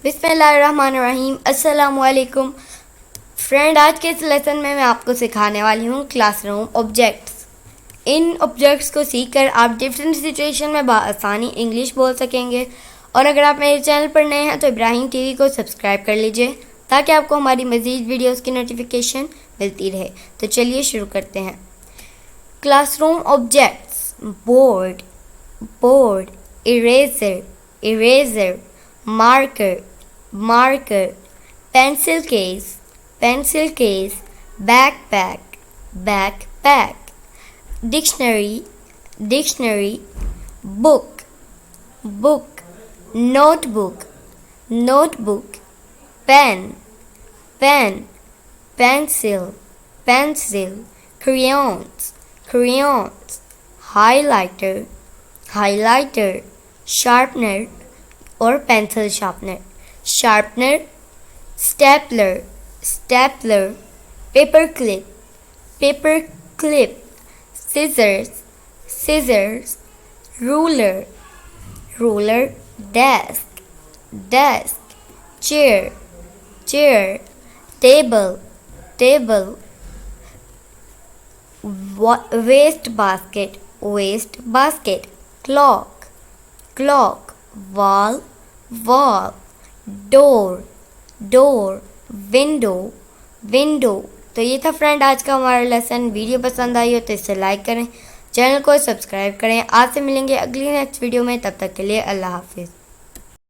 बिस्मिल्लाहिर्रहमानिर्रहीम। अस्सलामुअलैकुम फ्रेंड, आज के इस लेसन में मैं आपको सिखाने वाली हूँ क्लासरूम ऑब्जेक्ट्स। इन ऑब्जेक्ट्स को सीखकर आप डिफरेंट सिचुएशन में आसानी इंग्लिश बोल सकेंगे। और अगर आप मेरे चैनल पर नए हैं तो इब्राहिम टीवी को सब्सक्राइब कर लीजिए ताकि आपको हमारी मज़ीद वीडियोस की नोटिफिकेशन मिलती रहे। तो चलिए शुरू करते हैं। Classroom objects: board, board, eraser, eraser, marker, marker, pencil case, pencil case, backpack, backpack, dictionary, dictionary, book, book, notebook, notebook, pen, pen, pencil, pencil, crayons, crayons, highlighter, highlighter, sharpener और pencil sharpener, sharpener, stapler, stapler, paper clip, paper clip, scissors, scissors, ruler, ruler, desk, desk, chair, chair, table, table, waste basket, waste basket, clock, clock, wall, wall, door, door, window, window। तो ये था friend आज का हमारा lesson. Video पसंद आई हो तो इसे लाइक करें, चैनल को सब्सक्राइब करें। आज से मिलेंगे अगली नेक्स्ट वीडियो में, तब तक के लिए अल्लाह हाफिज़।